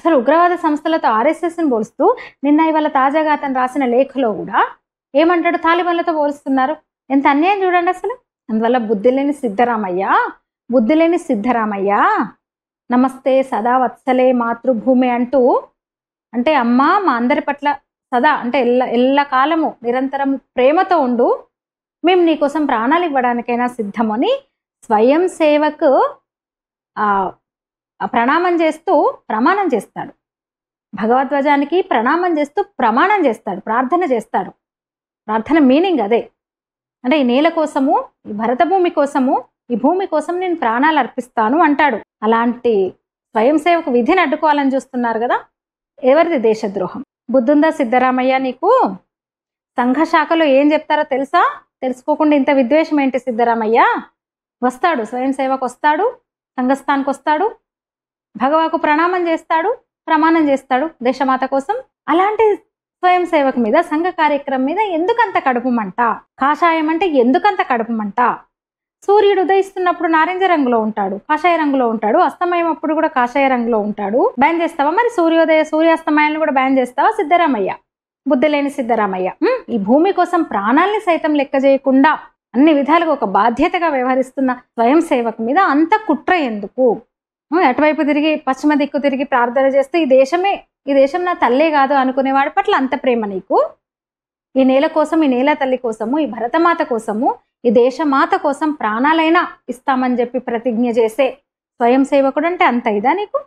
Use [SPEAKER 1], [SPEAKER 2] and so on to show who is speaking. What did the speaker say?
[SPEAKER 1] అసలు ఉగ్రవాద సంస్థలతో ఆర్ఎస్ఎస్ని పోలుస్తూ నిన్న ఇవాళ తాజాగా అతను రాసిన లేఖలో కూడా ఏమంటాడు, తాలిబాన్లతో పోలుస్తున్నారు. ఎంత అన్యాయం చూడండి అసలు. అందువల్ల బుద్ధి లేని సిద్ధరామయ్య నమస్తే సదా వత్సలే మాతృభూమి అంటూ, అంటే అమ్మ మా అందరి పట్ల సదా అంటే ఎల్ల కాలము నిరంతరం ప్రేమతో ఉండు, మేము నీకోసం ప్రాణాలు ఇవ్వడానికైనా సిద్ధమని స్వయం సేవకు ప్రణామం చేస్తూ ప్రమాణం చేస్తాడు. భగవద్వజానికి ప్రణామం చేస్తూ ప్రమాణం చేస్తాడు, ప్రార్థన చేస్తాడు. ప్రార్థన మీనింగ్ అదే. అంటే ఈ నేల కోసము, ఈ భరత భూమి కోసము, ఈ భూమి కోసం నేను ప్రాణాలు అర్పిస్తాను అంటాడు. అలాంటి స్వయం సేవకు విధిని అడ్డుకోవాలని చూస్తున్నారు కదా. ఎవరిది దేశద్రోహం? బుద్ధుందా సిద్ధరామయ్య నీకు? సంఘ శాఖలో ఏం చెప్తారో తెలుసా? తెలుసుకోకుండా ఇంత విద్వేషం ఏంటి సిద్ధరామయ్య? వస్తాడు, స్వయం సేవకు వస్తాడు, సంఘస్థానికి వస్తాడు, భగవాకు ప్రణామం చేస్తాడు, ప్రమాణం చేస్తాడు దేశమాత కోసం. అలాంటి స్వయం సేవకు మీద, సంఘ కార్యక్రమం మీద ఎందుకంత కడుపుమంట? కాషాయం అంటే ఎందుకంత కడుపుమంట? సూర్యుడు ఉదయిస్తున్నప్పుడు నారింజ రంగులో ఉంటాడు, కాషాయ రంగులో ఉంటాడు, అస్తమయం అప్పుడు కూడా కాషాయ రంగులో ఉంటాడు. బ్యాన్ చేస్తావా మరి? సూర్యాస్తమయాలను కూడా బ్యాన్ చేస్తావా సిద్ధరామయ్య? బుద్ధి లేని సిద్ధరామయ్య. ఈ భూమి కోసం ప్రాణాల్ని సైతం లెక్క చేయకుండా అన్ని విధాలుగా ఒక బాధ్యతగా వ్యవహరిస్తున్న స్వయం సేవకు మీద అంత కుట్ర ఎందుకు? అటువైపు తిరిగి పశ్చిమ దిక్కు తిరిగి ప్రార్థన చేస్తూ ఈ దేశం నా తల్లే కాదు అనుకునే వాడి పట్ల అంత ప్రేమ నీకు? ఈ నేల కోసం, ఈ నేల తల్లి కోసము, ఈ భరతమాత కోసము, ఈ దేశమాత కోసం ప్రాణాలైనా ఇస్తామని చెప్పి ప్రతిజ్ఞ చేసే స్వయం సేవకుడు అంటే అంత ఇదా నీకు?